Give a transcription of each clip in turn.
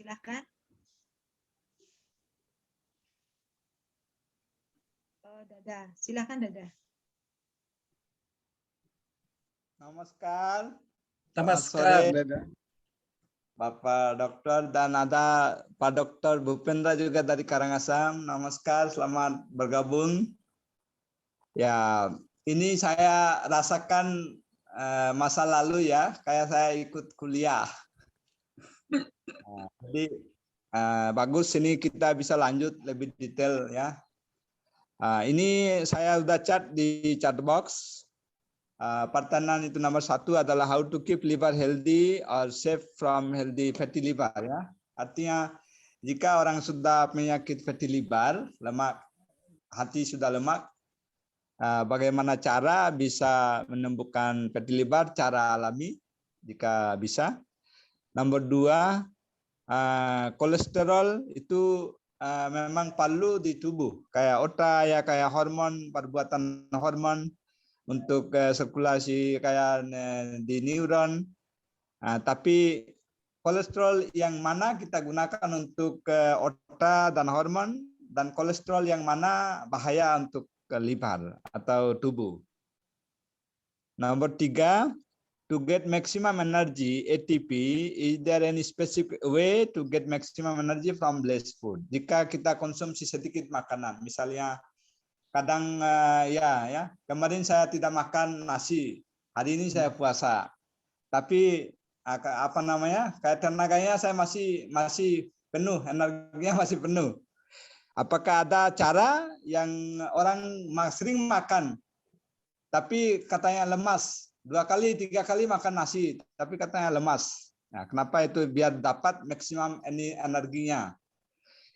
silakan. Dada, silakan Dada. Namaskar. Namaskar, Dada. Bapak Dokter dan ada Pak Dokter Bupendra juga dari Karangasem. Namaskar, selamat bergabung. Ya, ini saya rasakan masa lalu ya, kayak saya ikut kuliah. Jadi bagus ini kita bisa lanjut lebih detail ya. Ini saya udah chat di chat box. Pertanyaan itu nomor 1 adalah how to keep liver healthy or safe from healthy fatty liver ya. Artinya jika orang sudah penyakit fatty liver, lemak hati sudah lemak, bagaimana cara bisa menemukan fatty liver cara alami jika bisa. Nomor 2, kolesterol itu memang perlu di tubuh kayak otak ya, kayak hormon, perbuatan hormon untuk sirkulasi kayak di neuron. Tapi kolesterol yang mana kita gunakan untuk otak dan hormon, dan kolesterol yang mana bahaya untuk liver atau tubuh. Nomor 3, to get maximum energy ATP, is there any specific way to get maximum energy from blessed food? Jika kita konsumsi sedikit makanan, misalnya kadang ya kemarin saya tidak makan nasi, hari ini saya puasa, tapi apa namanya, kayak tenaganya saya masih penuh, energinya masih penuh. Apakah ada cara yang orang sering makan tapi katanya lemas, 2 kali 3 kali makan nasi tapi katanya lemas? Nah, kenapa itu? Biar dapat maksimum energinya.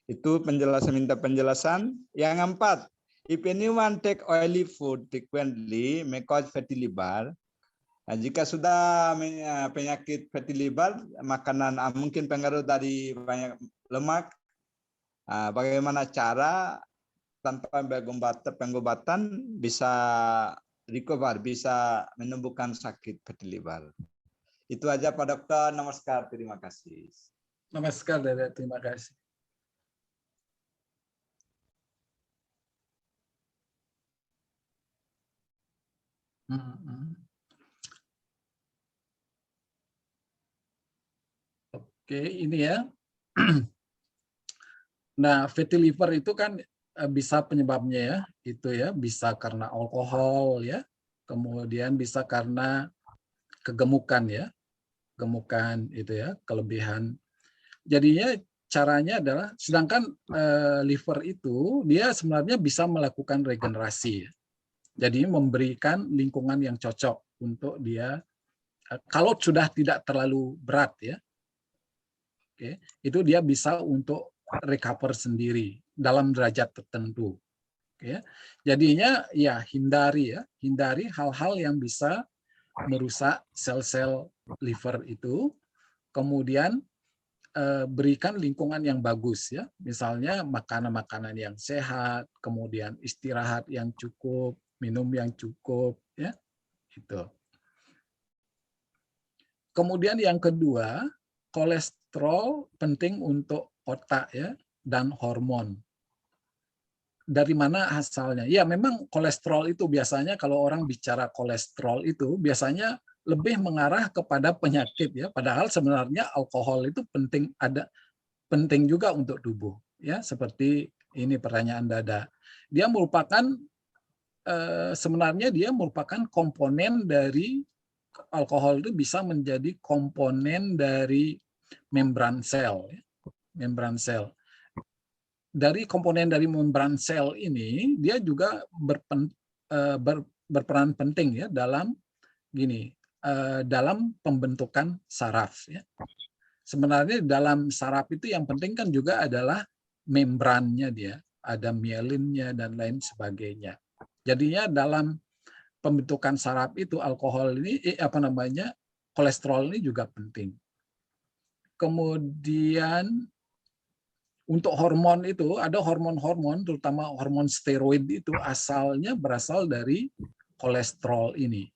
Itu minta penjelasan. Yang 4, if anyone take oily food frequently may cause fatty liver. Nah, jika sudah penyakit fatty liver, makanan mungkin pengaruh dari banyak lemak, bagaimana cara tanpa pengobatan bisa recover, bisa menyembuhkan sakit fatty liver. Itu aja Pak Dokter. Namaskar, terima kasih. Namaskar, Dada. Terima kasih. Oke, ini ya. Nah, fatty liver itu kan bisa penyebabnya ya, itu ya bisa karena alkohol ya, kemudian bisa karena kegemukan ya, gemukan itu ya, kelebihan. Jadinya caranya adalah, sedangkan liver itu dia sebenarnya bisa melakukan regenerasi ya. Jadi memberikan lingkungan yang cocok untuk dia kalau sudah tidak terlalu berat ya. Oke, itu dia bisa untuk recover sendiri dalam derajat tertentu. Oke, jadinya ya hindari hal-hal yang bisa merusak sel-sel liver itu. Kemudian berikan lingkungan yang bagus ya, misalnya makanan-makanan yang sehat, kemudian istirahat yang cukup, minum yang cukup ya, itu. Kemudian yang kedua, kolesterol penting untuk otak ya dan hormon. Dari mana asalnya? Ya memang kolesterol itu biasanya kalau orang bicara kolesterol itu biasanya lebih mengarah kepada penyakit ya. Padahal sebenarnya alkohol itu penting juga untuk tubuh ya. Seperti ini pertanyaan Dada. Dia merupakan sebenarnya dia merupakan komponen dari alkohol, itu bisa menjadi komponen dari membran sel ya. Membran sel. Dari komponen dari membran sel ini dia juga berperan penting ya dalam dalam pembentukan saraf ya. Sebenarnya dalam saraf itu yang penting kan juga adalah membrannya dia, ada mielinnya dan lain sebagainya. Jadinya dalam pembentukan saraf itu alkohol ini kolesterol ini juga penting. Kemudian untuk hormon itu ada hormon-hormon, terutama hormon steroid itu asalnya berasal dari kolesterol ini.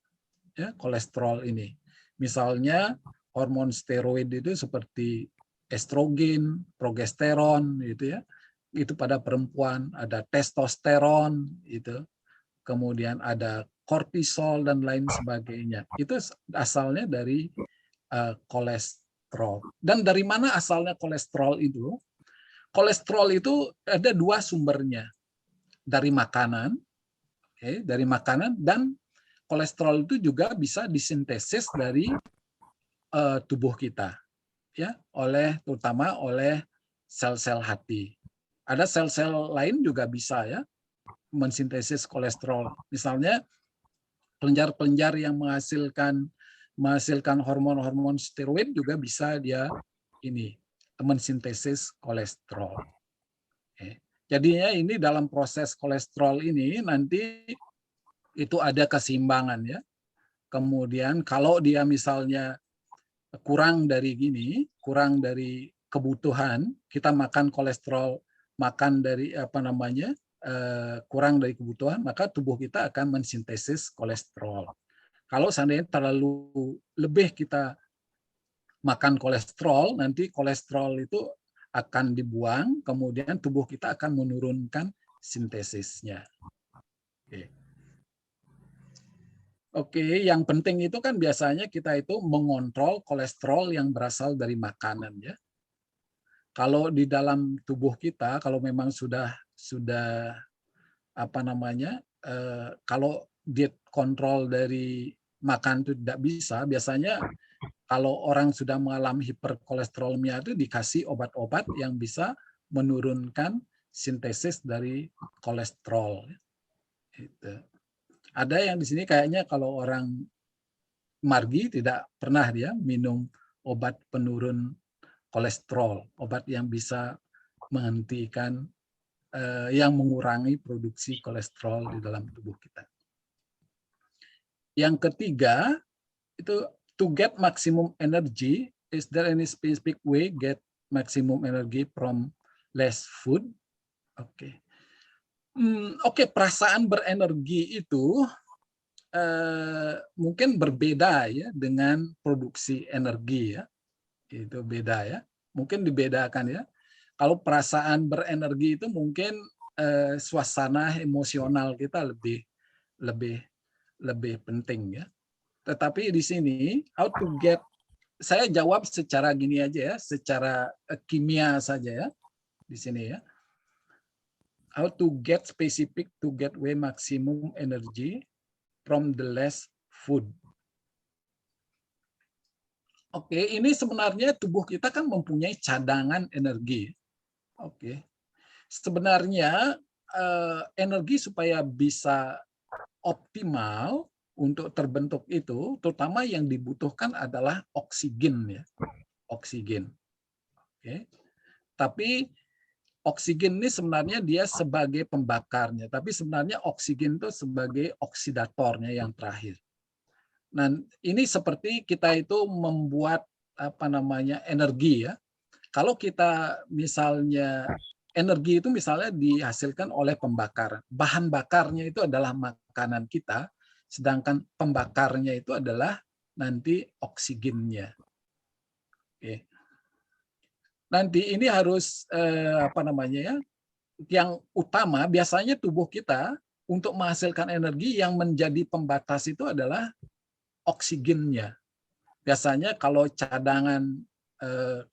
Ya, kolesterol ini. Misalnya hormon steroid itu seperti estrogen, progesteron gitu ya. Itu pada perempuan, ada testosteron itu. Kemudian ada kortisol dan lain sebagainya. Itu asalnya dari kolesterol. Dan dari mana asalnya kolesterol itu? Kolesterol itu ada dua sumbernya, dari makanan, dari makanan, dan kolesterol itu juga bisa disintesis dari tubuh kita, ya, terutama oleh sel-sel hati. Ada sel-sel lain juga bisa ya mensintesis kolesterol. Misalnya kelenjar-kelenjar yang menghasilkan hormon-hormon steroid juga bisa dia ini mensintesis kolesterol. Jadinya ini dalam proses kolesterol ini nanti itu ada keseimbangan ya. Kemudian kalau dia misalnya kurang dari kebutuhan, kita makan kolesterol, makan dari kurang dari kebutuhan, maka tubuh kita akan mensintesis kolesterol. Kalau seandainya terlalu lebih kita makan kolesterol, nanti kolesterol itu akan dibuang, kemudian tubuh kita akan menurunkan sintesisnya. Oke, yang penting itu kan biasanya kita itu mengontrol kolesterol yang berasal dari makanan ya. Kalau di dalam tubuh kita, kalau memang sudah kalau diet kontrol dari makan itu tidak bisa, biasanya kalau orang sudah mengalami hiperkolesterolemia itu dikasih obat-obat yang bisa menurunkan sintesis dari kolesterol. Itu. Ada yang di sini kayaknya kalau orang margi tidak pernah dia minum obat penurun kolesterol, obat yang bisa menghentikan, yang mengurangi produksi kolesterol di dalam tubuh kita. Yang ketiga itu to get maximum energy, is there any specific way get maximum energy from less food? Oke. Oke, perasaan berenergi itu mungkin berbeda ya dengan produksi energi ya. Itu beda ya. Mungkin dibedakan ya. Kalau perasaan berenergi itu mungkin suasana emosional kita lebih penting ya. Tetapi di sini how to get, saya jawab secara gini aja ya, secara kimia saja ya di sini ya. How to get specific to get way maximum energy from the less food. Oke, ini sebenarnya tubuh kita kan mempunyai cadangan energi. Oke. Sebenarnya energi supaya bisa optimal untuk terbentuk itu, terutama yang dibutuhkan adalah oksigen ya. Oksigen. Oke. Tapi oksigen ini sebenarnya dia sebagai pembakarnya, tapi sebenarnya oksigen itu sebagai oksidatornya yang terakhir. Nah, ini seperti kita itu membuat energi ya. Kalau kita misalnya energi itu misalnya dihasilkan oleh pembakar, bahan bakarnya itu adalah makanan kita, sedangkan pembakarnya itu adalah nanti oksigennya. Oke. Nanti ini harus yang utama biasanya tubuh kita untuk menghasilkan energi yang menjadi pembatas itu adalah oksigennya. Biasanya kalau cadangan,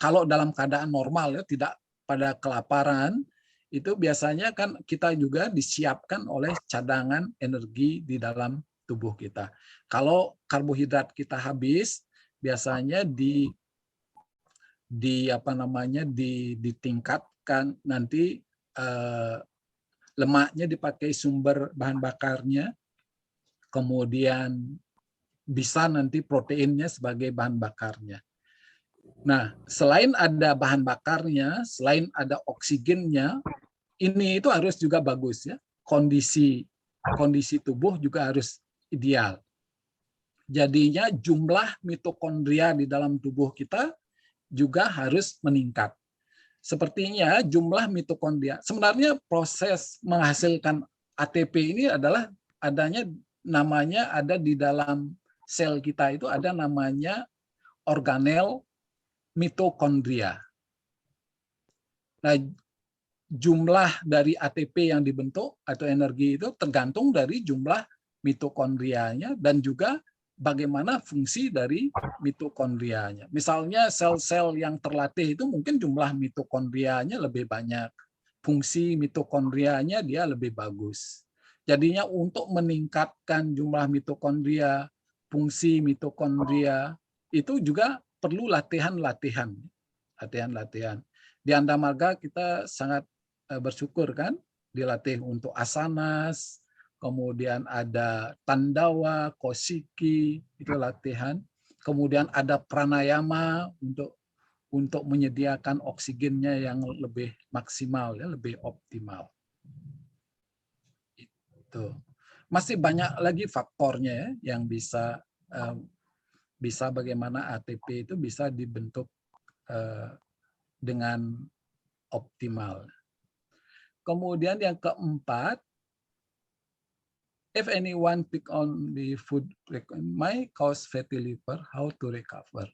kalau dalam keadaan normal ya, tidak pada kelaparan, itu biasanya kan kita juga disiapkan oleh cadangan energi di dalam tubuh kita. Kalau karbohidrat kita habis, biasanya ditingkatkan nanti lemaknya dipakai sumber bahan bakarnya, kemudian bisa nanti proteinnya sebagai bahan bakarnya. Nah, selain ada bahan bakarnya, selain ada oksigennya, ini itu harus juga bagus ya. Kondisi tubuh juga harus ideal. Jadinya jumlah mitokondria di dalam tubuh kita juga harus meningkat. Sepertinya jumlah mitokondria, sebenarnya proses menghasilkan ATP ini adalah namanya ada di dalam sel kita itu ada namanya organel mitokondria. Nah, jumlah dari ATP yang dibentuk atau energi itu tergantung dari jumlah mitokondrianya dan juga bagaimana fungsi dari mitokondrianya. Misalnya sel-sel yang terlatih itu mungkin jumlah mitokondrianya lebih banyak, fungsi mitokondrianya dia lebih bagus. Jadinya untuk meningkatkan jumlah mitokondria, fungsi mitokondria itu juga perlu latihan-latihan. Di Andamarga kita sangat bersyukur kan, dilatih untuk asanas, kemudian ada tandawa, kosiki, itu latihan. Kemudian ada pranayama untuk menyediakan oksigennya yang lebih maksimal, ya, lebih optimal. Itu masih banyak lagi faktornya ya, yang bisa bagaimana ATP itu bisa dibentuk dengan optimal. Kemudian yang keempat, if anyone pick on the food may cause fatty liver, how to recover?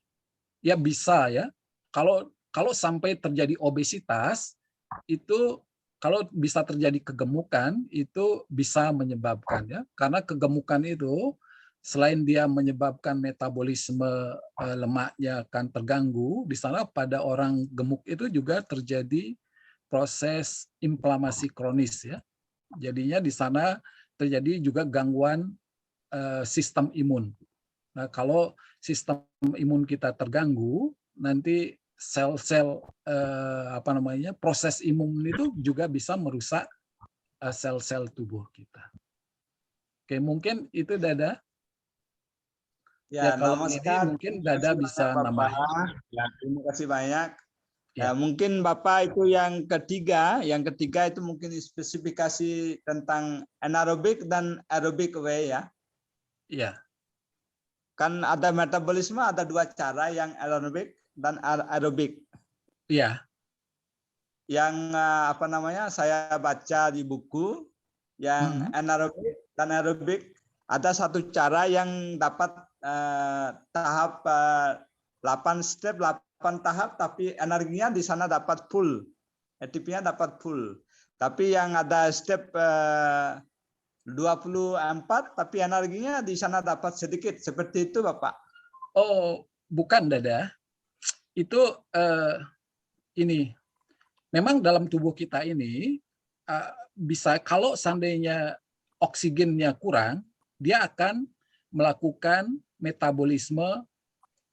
Ya bisa ya. Kalau sampai terjadi obesitas itu, kalau bisa terjadi kegemukan itu bisa menyebabkan ya. Karena kegemukan itu selain dia menyebabkan metabolisme lemaknya akan terganggu, di sana pada orang gemuk itu juga terjadi proses inflamasi kronis ya. Jadinya di sana terjadi juga gangguan sistem imun. Nah, kalau sistem imun kita terganggu, nanti sel-sel proses imun itu juga bisa merusak sel-sel tubuh kita. Oke, mungkin itu Dada. Ya, kalau namaskar. ini mungkin Dada bisa nambahin. Ya, terima kasih banyak. Ya. Mungkin Bapak itu yang ketiga itu mungkin spesifikasi tentang anaerobik dan aerobik way ya. Iya. Kan ada metabolisme, ada dua cara, yang anaerobik dan aerobik. Iya. Yang saya baca di buku, yang anaerobik dan aerobik ada satu cara yang dapat tahap 8 step, 8 tahap, tapi energinya di sana dapat full. ATP-nya dapat full. Tapi yang ada step 24, tapi energinya di sana dapat sedikit. Seperti itu, Bapak. Oh, bukan Dada. Itu ini. Memang dalam tubuh kita ini bisa, kalau seandainya oksigennya kurang, dia akan melakukan metabolisme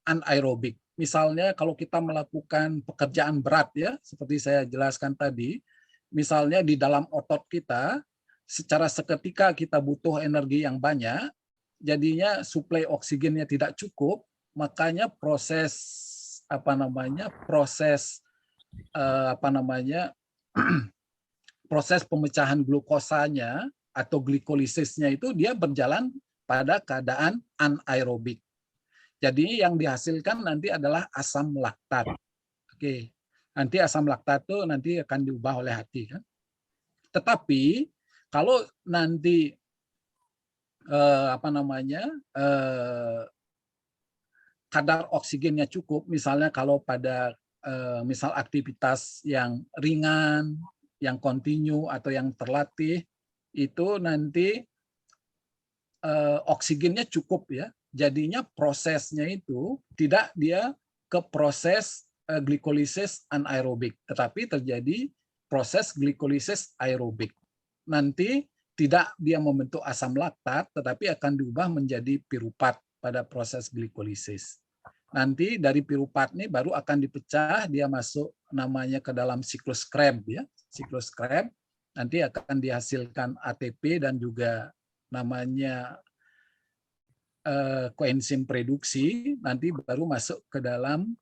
anaerobik. Misalnya kalau kita melakukan pekerjaan berat ya, seperti saya jelaskan tadi, misalnya di dalam otot kita, secara seketika kita butuh energi yang banyak, jadinya suplai oksigennya tidak cukup, makanya proses proses pemecahan glukosanya atau glikolisisnya itu dia berjalan pada keadaan anaerobik. Jadi yang dihasilkan nanti adalah asam laktat. Oke. Nanti asam laktat itu nanti akan diubah oleh hati kan. Tetapi kalau nanti kadar oksigennya cukup, misalnya kalau pada misal aktivitas yang ringan, yang kontinu atau yang terlatih, itu nanti oksigennya cukup ya. Jadinya prosesnya itu tidak dia ke proses glikolisis anaerobik, tetapi terjadi proses glikolisis aerobik. Nanti tidak dia membentuk asam laktat, tetapi akan diubah menjadi piruvat pada proses glikolisis. Nanti dari piruvat ini baru akan dipecah, dia masuk namanya ke dalam siklus Krebs ya. Siklus Krebs nanti akan dihasilkan ATP dan juga namanya koenzim reduksi, nanti baru masuk ke dalam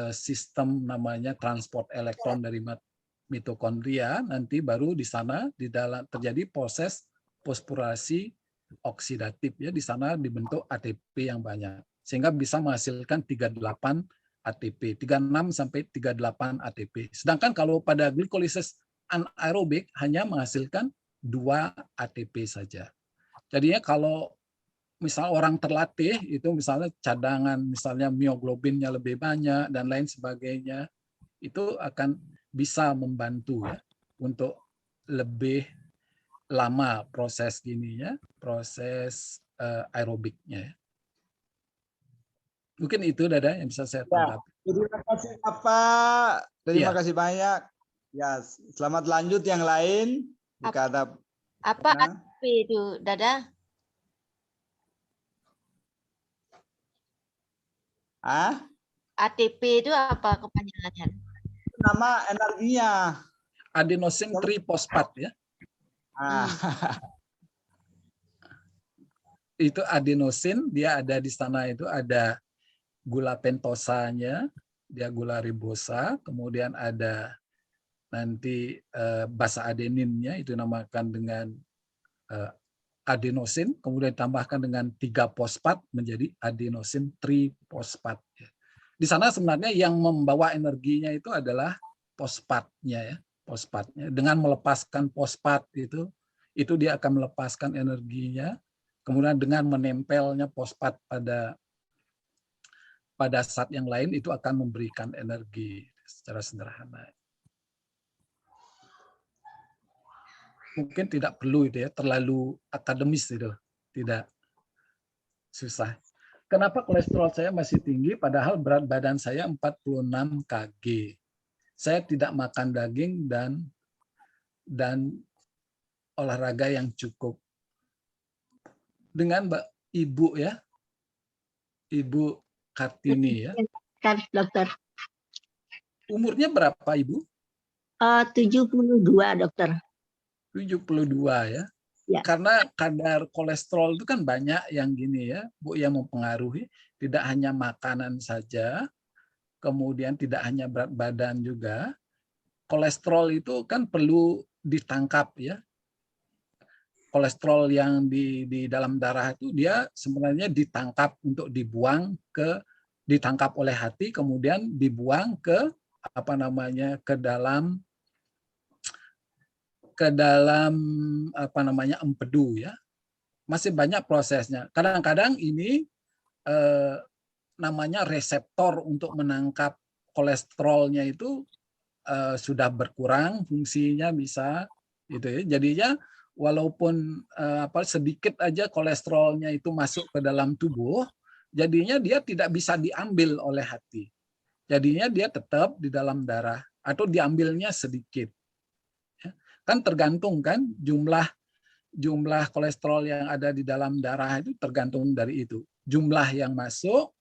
sistem namanya transport elektron dari mitokondria, nanti baru di sana di dalam terjadi proses fosforilasi oksidatif ya, di sana dibentuk ATP yang banyak sehingga bisa menghasilkan 38 ATP, 36 sampai 38 ATP. Sedangkan kalau pada glikolisis anaerobik hanya menghasilkan 2 ATP saja. Jadinya kalau misal orang terlatih itu misalnya cadangan misalnya mioglobinnya lebih banyak dan lain sebagainya, itu akan bisa membantu ya untuk lebih lama proses gininya, proses aerobiknya. Mungkin itu Dada yang bisa saya Ya, tanggapi. terima kasih Bapak. Terima Iya. kasih banyak. Ya, selamat lanjut yang lain. Jika ada Apa pertanyaan. ATP itu, Dada? ATP itu apa kepanjangannya? Nama energinya. Adenosine triphosphate ya. Itu adenosin, dia ada di sana, itu ada gula pentosanya, dia gula ribosa, kemudian ada nanti basa adeninnya, itu namakan dengan adenosin, kemudian ditambahkan dengan 3 fosfat menjadi adenosin triphosphate. Di sana sebenarnya yang membawa energinya itu adalah fosfatnya ya, fosfatnya. Dengan melepaskan fosfat itu dia akan melepaskan energinya. Kemudian dengan menempelnya fosfat pada zat yang lain itu akan memberikan energi secara sederhana. Mungkin tidak perlu itu ya, terlalu akademis itu, tidak susah. Kenapa kolesterol saya masih tinggi padahal berat badan saya 46 kg. Saya tidak makan daging dan olahraga yang cukup. Dengan Mbak Ibu ya, Ibu Kartini ya. Dokter. Umurnya berapa Ibu? 72 dokter. 72 ya. Ya. Karena kadar kolesterol itu kan banyak yang gini ya, Bu, yang mempengaruhi. Tidak hanya makanan saja, kemudian tidak hanya berat badan juga. Kolesterol itu kan perlu ditangkap ya. Kolesterol yang di dalam darah itu dia sebenarnya ditangkap untuk ditangkap oleh hati, kemudian dibuang ke dalam empedu ya. Masih banyak prosesnya. Kadang-kadang ini namanya reseptor untuk menangkap kolesterolnya itu sudah berkurang fungsinya, bisa gitu ya. Jadinya walaupun sedikit aja kolesterolnya itu masuk ke dalam tubuh, jadinya dia tidak bisa diambil oleh hati. Jadinya dia tetap di dalam darah atau diambilnya sedikit. Kan tergantung kan jumlah kolesterol yang ada di dalam darah itu tergantung dari itu. Jumlah yang masuk,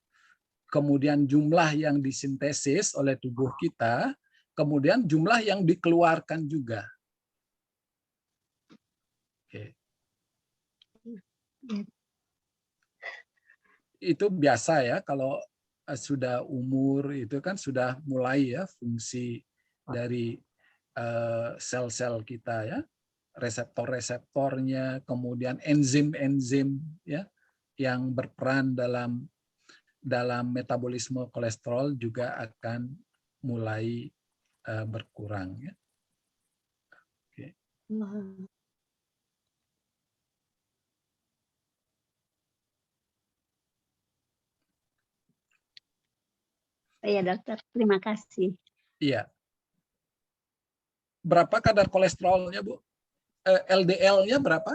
kemudian jumlah yang disintesis oleh tubuh kita, kemudian jumlah yang dikeluarkan juga. Oke. Itu biasa ya kalau sudah umur itu kan sudah mulai ya fungsi dari sel-sel kita ya, reseptor-reseptornya, kemudian enzim-enzim ya yang berperan dalam metabolisme kolesterol juga akan mulai berkurang ya. Oke. Iya dokter, terima kasih. Iya. Berapa kadar kolesterolnya, Bu? LDL-nya berapa?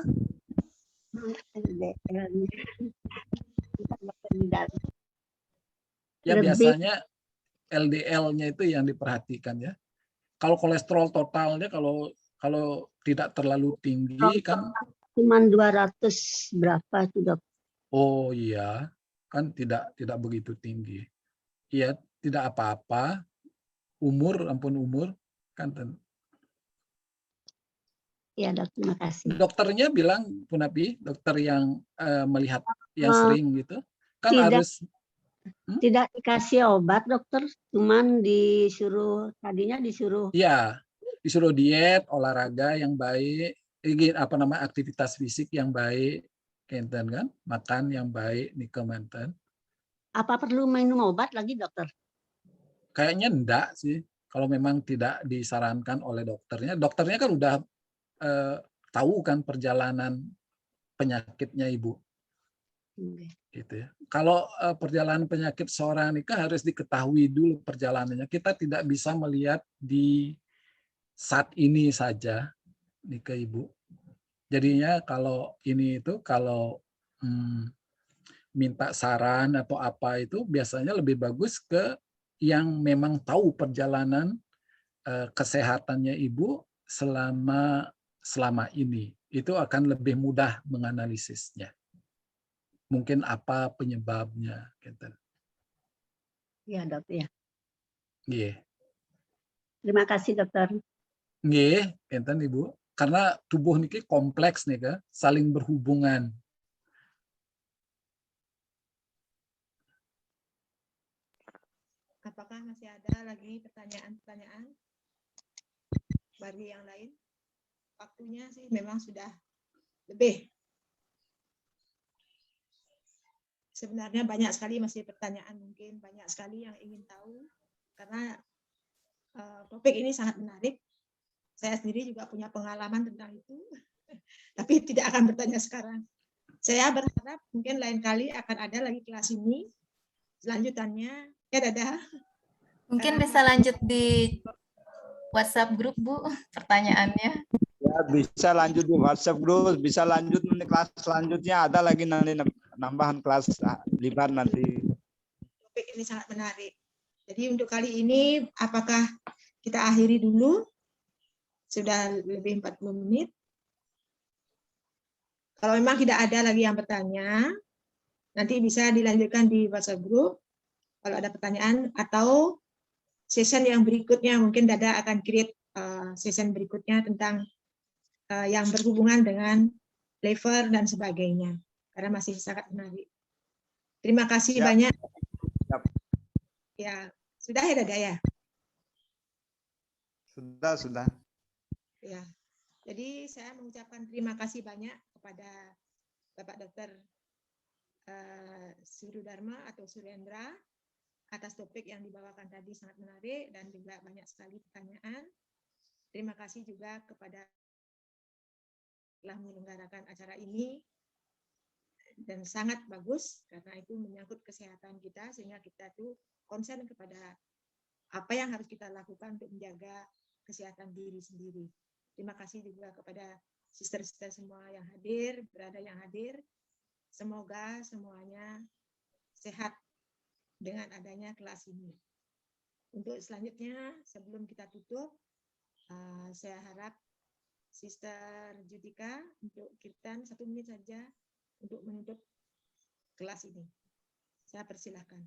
Ya biasanya LDL-nya itu yang diperhatikan ya. Kalau kolesterol totalnya kalau tidak terlalu tinggi kan cuman 200 berapa itu dok? Oh iya, kan tidak begitu tinggi. Iya, tidak apa-apa. Ampun umur kan. Iya dok, terima kasih. Dokternya bilang Punapi, dokter yang melihat yang sering gitu, kan tidak dikasih obat dokter, cuman tadinya disuruh. Iya, disuruh diet, olahraga yang baik, aktivitas fisik yang baik, kenten kan, makan yang baik, nikementen. Apa perlu minum obat lagi dokter? Kayaknya enggak sih, kalau memang tidak disarankan oleh dokternya. Dokternya kan udah tahu kan perjalanan penyakitnya Ibu. Oke. Gitu ya. Kalau perjalanan penyakit seorang nikah harus diketahui dulu perjalanannya. Kita tidak bisa melihat di saat ini saja nikah Ibu. Jadinya kalau ini itu kalau minta saran atau apa itu biasanya lebih bagus ke yang memang tahu perjalanan kesehatannya Ibu selama ini. Itu akan lebih mudah menganalisisnya. Mungkin apa penyebabnya gitu. Iya, Dok, ya. Nggih. Terima kasih, Dokter. Nggih, enten Ibu. Karena tubuh niki kompleks nih ke, saling berhubungan. Apakah masih ada lagi pertanyaan-pertanyaan bagi yang lain? Waktunya sih memang sudah lebih. Sebenarnya banyak sekali masih pertanyaan, mungkin banyak sekali yang ingin tahu karena topik ini sangat menarik. Saya sendiri juga punya pengalaman tentang itu, tapi tidak akan bertanya sekarang. Saya berharap mungkin lain kali akan ada lagi kelas ini. Selanjutannya, ya Dada. Mungkin bisa lanjut di WhatsApp grup, Bu, pertanyaannya. Ya, bisa lanjut di WhatsApp group, bisa lanjut nanti kelas selanjutnya ada lagi nanti nambahan kelas libar nanti. Topik ini sangat menarik. Jadi untuk kali ini apakah kita akhiri dulu? Sudah lebih 40 menit. Kalau memang tidak ada lagi yang bertanya, nanti bisa dilanjutkan di WhatsApp group kalau ada pertanyaan, atau session yang berikutnya mungkin Dada akan create session berikutnya tentang yang berhubungan dengan lever dan sebagainya, karena masih sangat menarik. Terima kasih Siap. banyak. Siap. Ya, sudah ya Dada ya? Sudah. Ya. Jadi saya mengucapkan terima kasih banyak kepada Bapak Dr. Surudharma atau Surendra atas topik yang dibawakan tadi, sangat menarik dan juga banyak sekali pertanyaan. Terima kasih juga kepada telah menyelenggarakan acara ini dan sangat bagus karena itu menyangkut kesehatan kita, sehingga kita tuh konsen kepada apa yang harus kita lakukan untuk menjaga kesehatan diri sendiri. Terima kasih juga kepada sister-sister semua yang hadir, berada yang hadir. Semoga semuanya sehat dengan adanya kelas ini. Untuk selanjutnya, sebelum kita tutup, saya harap Sister Judika untuk Kirtan 1 menit saja untuk menutup kelas ini. Saya persilahkan.